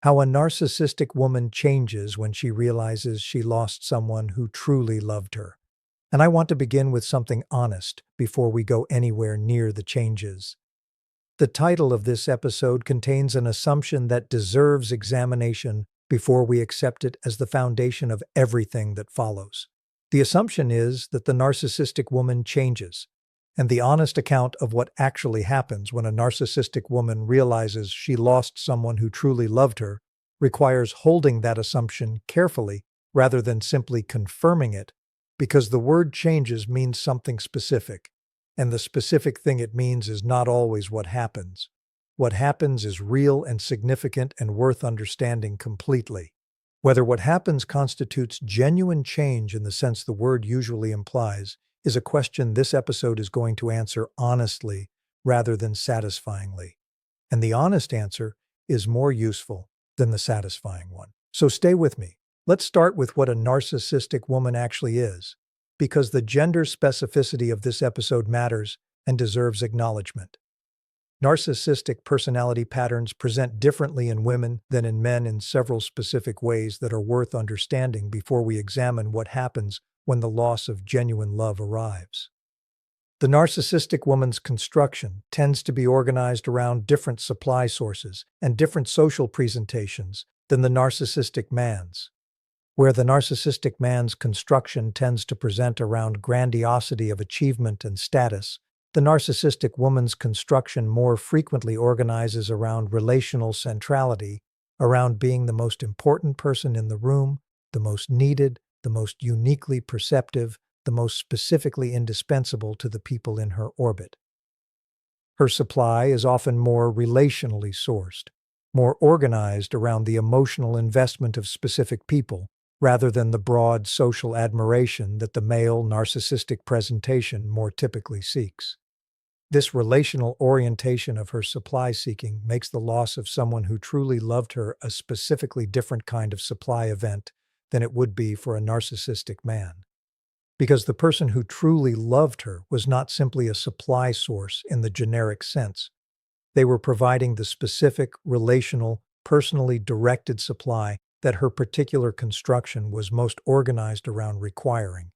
How a narcissistic woman changes when she realizes she lost someone who truly loved her. And I want to begin with something honest before we go anywhere near the changes. The title of this episode contains an assumption that deserves examination before we accept it as the foundation of everything that follows. The assumption is that the narcissistic woman changes, and the honest account of what actually happens when a narcissistic woman realizes she lost someone who truly loved her requires holding that assumption carefully rather than simply confirming it, because the word changes means something specific, and the specific thing it means is not always what happens. What happens is real and significant and worth understanding completely. Whether what happens constitutes genuine change in the sense the word usually implies is a question this episode is going to answer honestly rather than satisfyingly. And the honest answer is more useful than the satisfying one. So stay with me. Let's start with what a narcissistic woman actually is, because the gender specificity of this episode matters and deserves acknowledgement. Narcissistic personality patterns present differently in women than in men in several specific ways that are worth understanding before we examine what happens when the loss of genuine love arrives. The narcissistic woman's construction tends to be organized around different supply sources and different social presentations than the narcissistic man's. Where the narcissistic man's construction tends to present around grandiosity of achievement and status, the narcissistic woman's construction more frequently organizes around relational centrality, around being the most important person in the room, the most needed, the most uniquely perceptive, the most specifically indispensable to the people in her orbit. Her supply is often more relationally sourced, more organized around the emotional investment of specific people, rather than the broad social admiration that the male narcissistic presentation more typically seeks. This relational orientation of her supply seeking makes the loss of someone who truly loved her a specifically different kind of supply event than it would be for a narcissistic man. Because the person who truly loved her was not simply a supply source in the generic sense. They were providing the specific, relational, personally directed supply that her particular construction was most organized around requiring.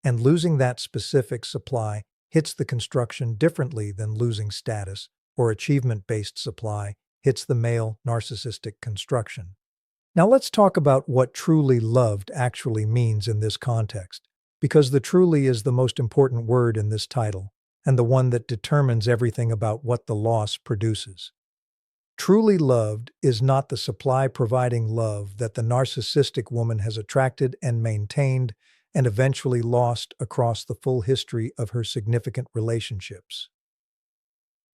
And losing that specific supply hits the construction differently than losing status or achievement-based supply hits the male narcissistic construction. Now let's talk about what truly loved actually means in this context, because the truly is the most important word in this title, and the one that determines everything about what the loss produces. Truly loved is not the supply-providing love that the narcissistic woman has attracted and maintained and eventually lost across the full history of her significant relationships.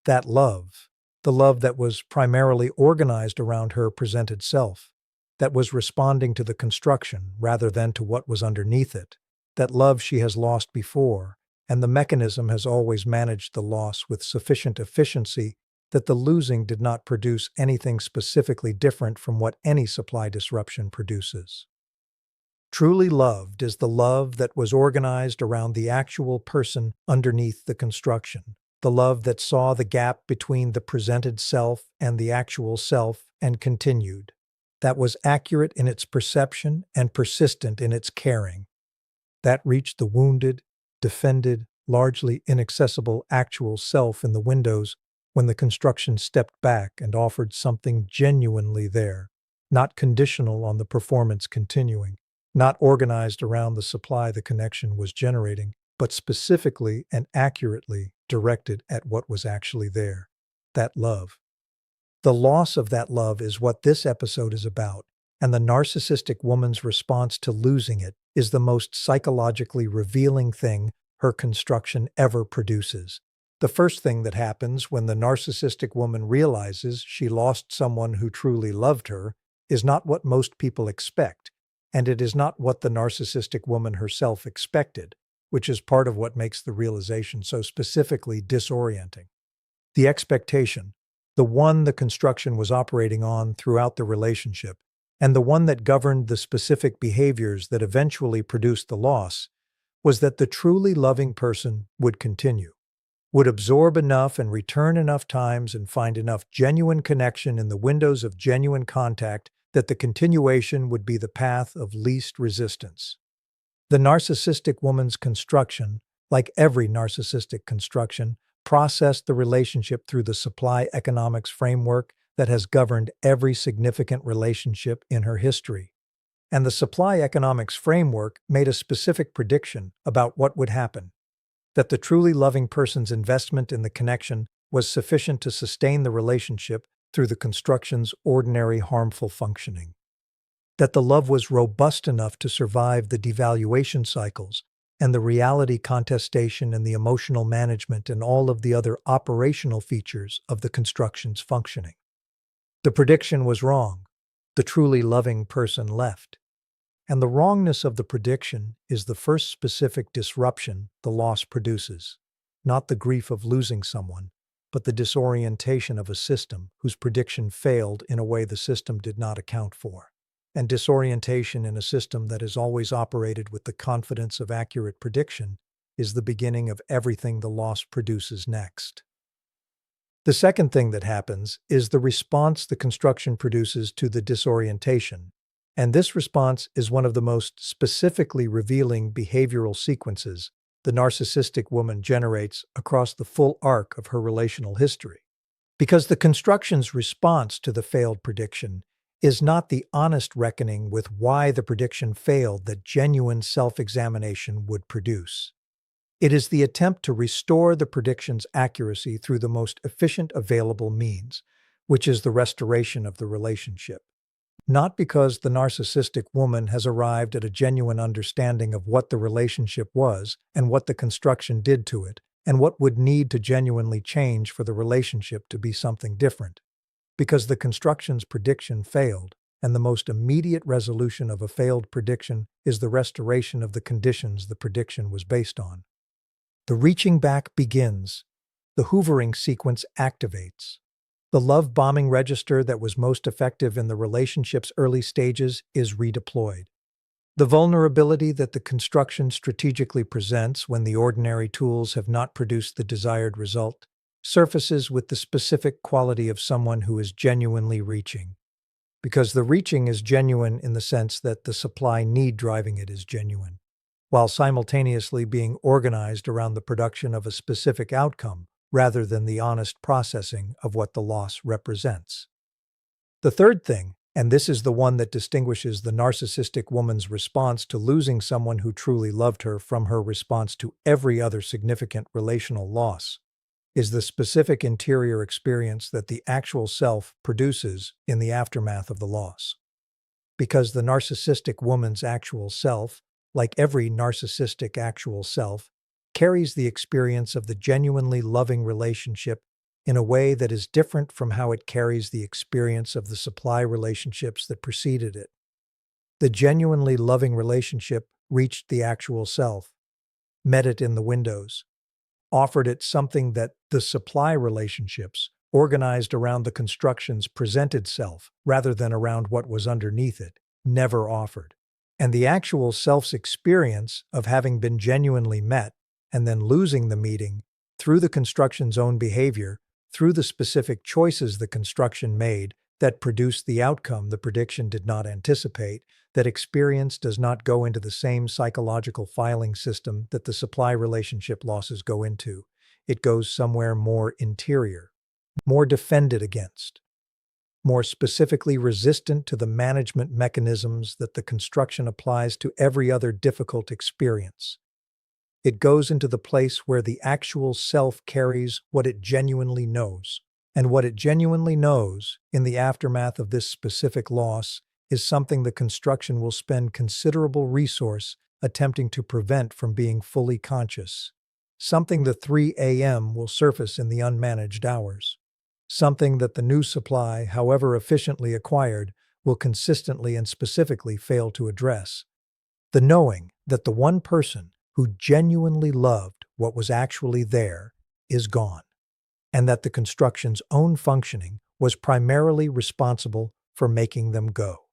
That love, the love that was primarily organized around her presented self, that was responding to the construction rather than to what was underneath it, that love she has lost before, and the mechanism has always managed the loss with sufficient efficiency that the losing did not produce anything specifically different from what any supply disruption produces. Truly loved is the love that was organized around the actual person underneath the construction, the love that saw the gap between the presented self and the actual self and continued, that was accurate in its perception and persistent in its caring, that reached the wounded, defended, largely inaccessible actual self in the windows when the construction stepped back and offered something genuinely there, not conditional on the performance continuing, not organized around the supply the connection was generating, but specifically and accurately directed at what was actually there, that love. The loss of that love is what this episode is about, and the narcissistic woman's response to losing it is the most psychologically revealing thing her construction ever produces. The first thing that happens when the narcissistic woman realizes she lost someone who truly loved her is not what most people expect, and it is not what the narcissistic woman herself expected, which is part of what makes the realization so specifically disorienting. The expectation, the one the construction was operating on throughout the relationship, and the one that governed the specific behaviors that eventually produced the loss, was that the truly loving person would continue, would absorb enough and return enough times and find enough genuine connection in the windows of genuine contact that the continuation would be the path of least resistance. The narcissistic woman's construction, like every narcissistic construction, processed the relationship through the supply economics framework that has governed every significant relationship in her history. And the supply economics framework made a specific prediction about what would happen: that the truly loving person's investment in the connection was sufficient to sustain the relationship through the construction's ordinary harmful functioning. That the love was robust enough to survive the devaluation cycles and the reality contestation and the emotional management and all of the other operational features of the construction's functioning. The prediction was wrong. The truly loving person left. And the wrongness of the prediction is the first specific disruption the loss produces, not the grief of losing someone, but the disorientation of a system whose prediction failed in a way the system did not account for. And disorientation in a system that has always operated with the confidence of accurate prediction is the beginning of everything the loss produces next. The second thing that happens is the response the construction produces to the disorientation, and this response is one of the most specifically revealing behavioral sequences the narcissistic woman generates across the full arc of her relational history. Because the construction's response to the failed prediction is not the honest reckoning with why the prediction failed that genuine self-examination would produce. It is the attempt to restore the prediction's accuracy through the most efficient available means, which is the restoration of the relationship. Not because the narcissistic woman has arrived at a genuine understanding of what the relationship was and what the construction did to it, and what would need to genuinely change for the relationship to be something different. Because the construction's prediction failed, and the most immediate resolution of a failed prediction is the restoration of the conditions the prediction was based on. The reaching back begins. The hoovering sequence activates. The love bombing register that was most effective in the relationship's early stages is redeployed. The vulnerability that the construction strategically presents when the ordinary tools have not produced the desired result surfaces with the specific quality of someone who is genuinely reaching. Because the reaching is genuine in the sense that the supply need driving it is genuine, while simultaneously being organized around the production of a specific outcome rather than the honest processing of what the loss represents. The third thing, and this is the one that distinguishes the narcissistic woman's response to losing someone who truly loved her from her response to every other significant relational loss, is the specific interior experience that the actual self produces in the aftermath of the loss. Because the narcissistic woman's actual self, like every narcissistic actual self, carries the experience of the genuinely loving relationship in a way that is different from how it carries the experience of the supply relationships that preceded it. The genuinely loving relationship reached the actual self, met it in the windows, offered it something that the supply relationships, organized around the construction's presented self rather than around what was underneath it, never offered. And the actual self's experience of having been genuinely met and then losing the meeting through the construction's own behavior, through the specific choices the construction made that produced the outcome the prediction did not anticipate, that experience does not go into the same psychological filing system that the supply relationship losses go into. It goes somewhere more interior, more defended against, more specifically resistant to the management mechanisms that the construction applies to every other difficult experience. It goes into the place where the actual self carries what it genuinely knows. And what it genuinely knows in the aftermath of this specific loss is something the construction will spend considerable resource attempting to prevent from being fully conscious. Something the 3 a.m. will surface in the unmanaged hours. Something that the new supply, however efficiently acquired, will consistently and specifically fail to address. The knowing that the one person who genuinely loved what was actually there is gone, and that the construction's own functioning was primarily responsible for making them go.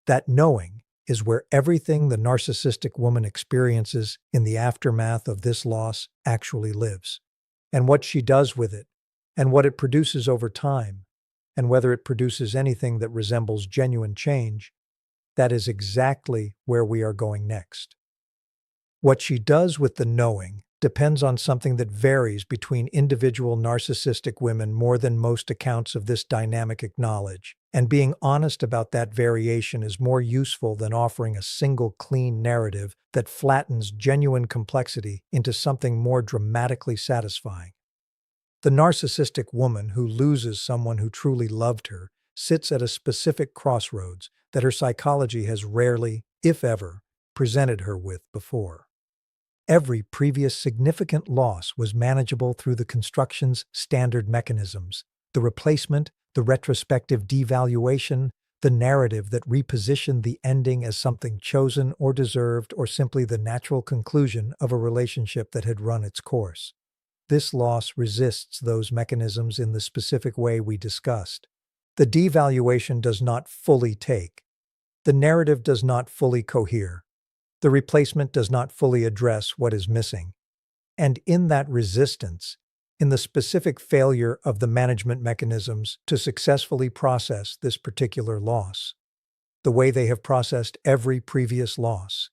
That knowing is where everything the narcissistic woman experiences in the aftermath of this loss actually lives, and what she does with it, and what it produces over time, and whether it produces anything that resembles genuine change, that is exactly where we are going next. What she does with the knowing depends on something that varies between individual narcissistic women more than most accounts of this dynamic acknowledge, and being honest about that variation is more useful than offering a single clean narrative that flattens genuine complexity into something more dramatically satisfying. The narcissistic woman who loses someone who truly loved her sits at a specific crossroads that her psychology has rarely, if ever, presented her with before. Every previous significant loss was manageable through the construction's standard mechanisms: the replacement, the retrospective devaluation, the narrative that repositioned the ending as something chosen or deserved, or simply the natural conclusion of a relationship that had run its course. This loss resists those mechanisms in the specific way we discussed. The devaluation does not fully take. The narrative does not fully cohere. The replacement does not fully address what is missing. And in that resistance, in the specific failure of the management mechanisms to successfully process this particular loss, the way they have processed every previous loss,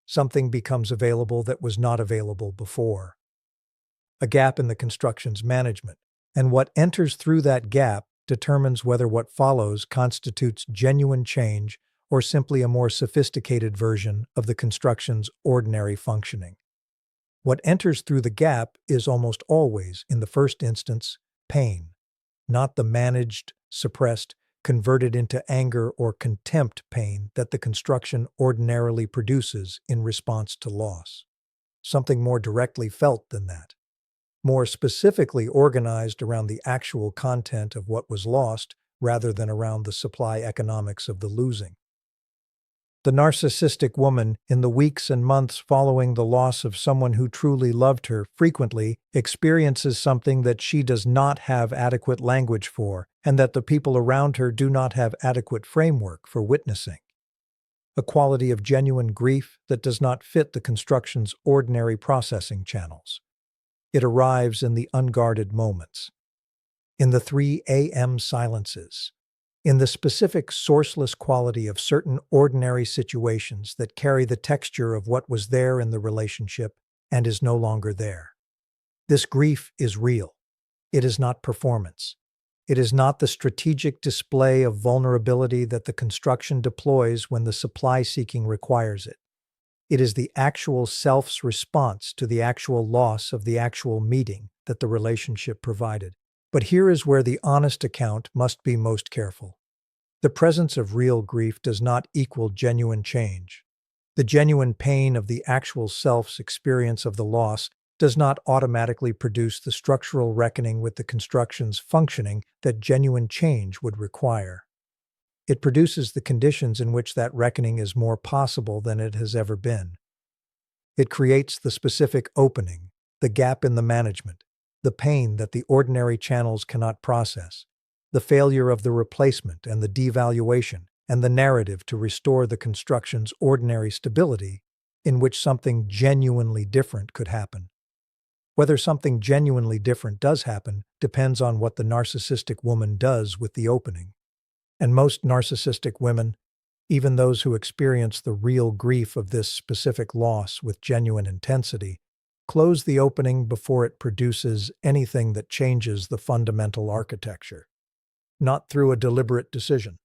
something becomes available that was not available before. A gap in the construction's management, and what enters through that gap determines whether what follows constitutes genuine change or simply a more sophisticated version of the construction's ordinary functioning. What enters through the gap is almost always, in the first instance, pain, not the managed, suppressed, converted into anger or contempt pain that the construction ordinarily produces in response to loss. Something more directly felt than that, more specifically organized around the actual content of what was lost rather than around the supply economics of the losing. The narcissistic woman, in the weeks and months following the loss of someone who truly loved her, frequently experiences something that she does not have adequate language for, and that the people around her do not have adequate framework for witnessing. A quality of genuine grief that does not fit the construction's ordinary processing channels. It arrives in the unguarded moments, in the 3 a.m. silences, in the specific sourceless quality of certain ordinary situations that carry the texture of what was there in the relationship and is no longer there. This grief is real. It is not performance. It is not the strategic display of vulnerability that the construction deploys when the supply seeking requires it. It is the actual self's response to the actual loss of the actual meeting that the relationship provided. But here is where the honest account must be most careful. The presence of real grief does not equal genuine change. The genuine pain of the actual self's experience of the loss does not automatically produce the structural reckoning with the construction's functioning that genuine change would require. It produces the conditions in which that reckoning is more possible than it has ever been. It creates the specific opening, the gap in the management, the pain that the ordinary channels cannot process, the failure of the replacement and the devaluation, and the narrative to restore the construction's ordinary stability in which something genuinely different could happen. Whether something genuinely different does happen depends on what the narcissistic woman does with the opening. And most narcissistic women, even those who experience the real grief of this specific loss with genuine intensity, close the opening before it produces anything that changes the fundamental architecture. Not through a deliberate decision.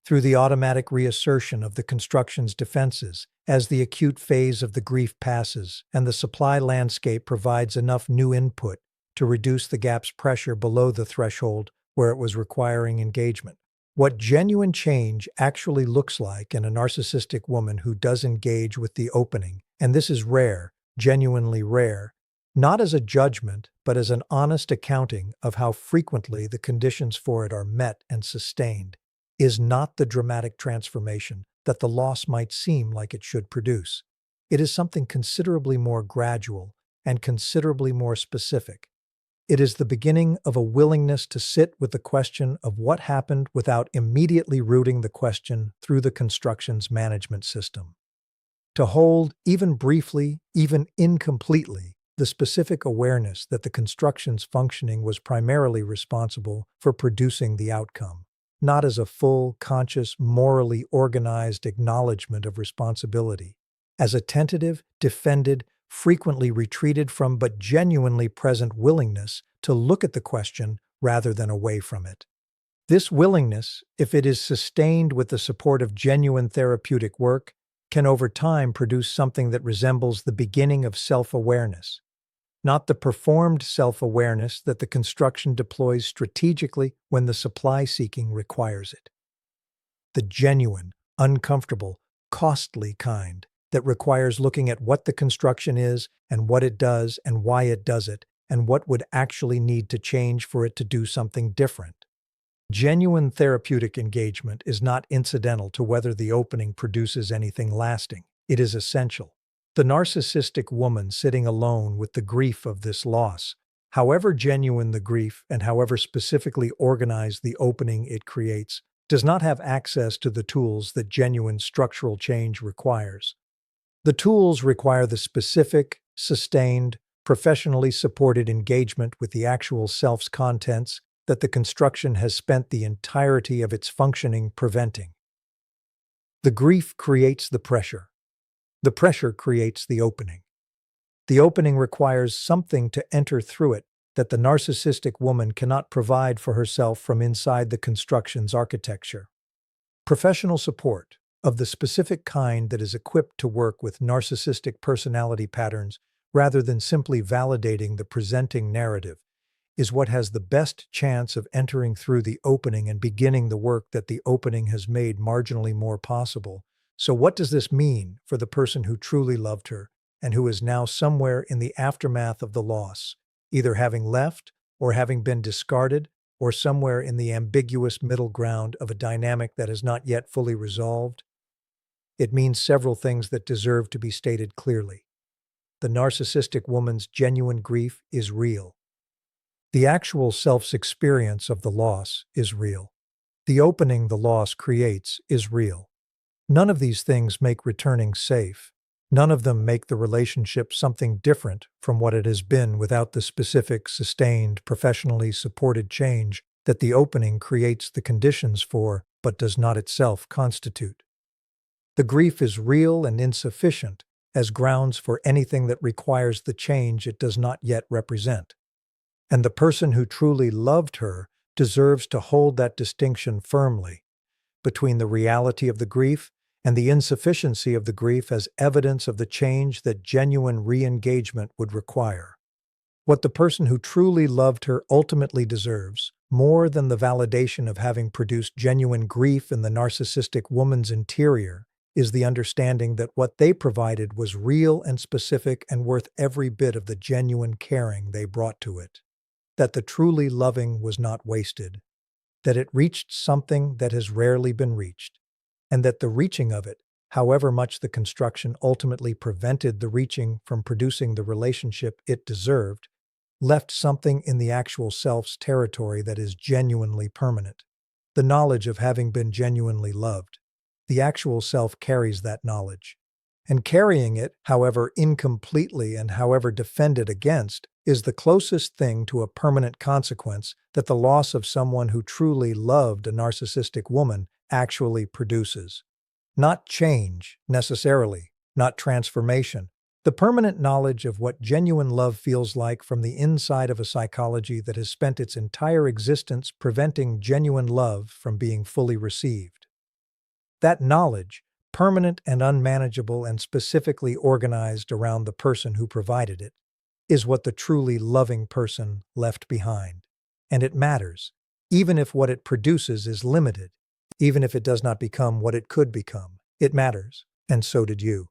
Through the automatic reassertion of the construction's defenses as the acute phase of the grief passes and the supply landscape provides enough new input to reduce the gap's pressure below the threshold where it was requiring engagement. What genuine change actually looks like in a narcissistic woman who does engage with the opening, and this is rare, genuinely rare, not as a judgment, but as an honest accounting of how frequently the conditions for it are met and sustained, is not the dramatic transformation that the loss might seem like it should produce. It is something considerably more gradual and considerably more specific. It is the beginning of a willingness to sit with the question of what happened without immediately rooting the question through the construction's management system. To hold, even briefly, even incompletely, the specific awareness that the construction's functioning was primarily responsible for producing the outcome, not as a full, conscious, morally organized acknowledgement of responsibility, as a tentative, defended, frequently retreated from but genuinely present willingness to look at the question rather than away from it. This willingness, if it is sustained with the support of genuine therapeutic work, can over time produce something that resembles the beginning of self-awareness, not the performed self-awareness that the construction deploys strategically when the supply-seeking requires it. The genuine, uncomfortable, costly kind that requires looking at what the construction is and what it does and why it does it and what would actually need to change for it to do something different. Genuine therapeutic engagement is not incidental to whether the opening produces anything lasting. It is essential. The narcissistic woman sitting alone with the grief of this loss, however genuine the grief and however specifically organized the opening it creates, does not have access to the tools that genuine structural change requires. The tools require the specific, sustained, professionally supported engagement with the actual self's contents that the construction has spent the entirety of its functioning preventing. The grief creates the pressure. The pressure creates the opening. The opening requires something to enter through it that the narcissistic woman cannot provide for herself from inside the construction's architecture. Professional support, of the specific kind that is equipped to work with narcissistic personality patterns rather than simply validating the presenting narrative, is what has the best chance of entering through the opening and beginning the work that the opening has made marginally more possible. So what does this mean for the person who truly loved her and who is now somewhere in the aftermath of the loss, either having left or having been discarded, or somewhere in the ambiguous middle ground of a dynamic that is not yet fully resolved? It means several things that deserve to be stated clearly. The narcissistic woman's genuine grief is real. The actual self's experience of the loss is real. The opening the loss creates is real. None of these things make returning safe. None of them make the relationship something different from what it has been without the specific, sustained, professionally supported change that the opening creates the conditions for, but does not itself constitute. The grief is real and insufficient as grounds for anything that requires the change it does not yet represent. And the person who truly loved her deserves to hold that distinction firmly between the reality of the grief and the insufficiency of the grief as evidence of the change that genuine re-engagement would require. What the person who truly loved her ultimately deserves, more than the validation of having produced genuine grief in the narcissistic woman's interior, is the understanding that what they provided was real and specific and worth every bit of the genuine caring they brought to it. That the truly loving was not wasted, that it reached something that has rarely been reached, and that the reaching of it, however much the construction ultimately prevented the reaching from producing the relationship it deserved, left something in the actual self's territory that is genuinely permanent. The knowledge of having been genuinely loved. The actual self carries that knowledge. And carrying it, however incompletely and however defended against, is the closest thing to a permanent consequence that the loss of someone who truly loved a narcissistic woman actually produces. Not change, necessarily, not transformation. The permanent knowledge of what genuine love feels like from the inside of a psychology that has spent its entire existence preventing genuine love from being fully received. That knowledge, permanent and unmanageable and specifically organized around the person who provided it, is what the truly loving person left behind. And it matters, even if what it produces is limited, even if it does not become what it could become. It matters, and so did you.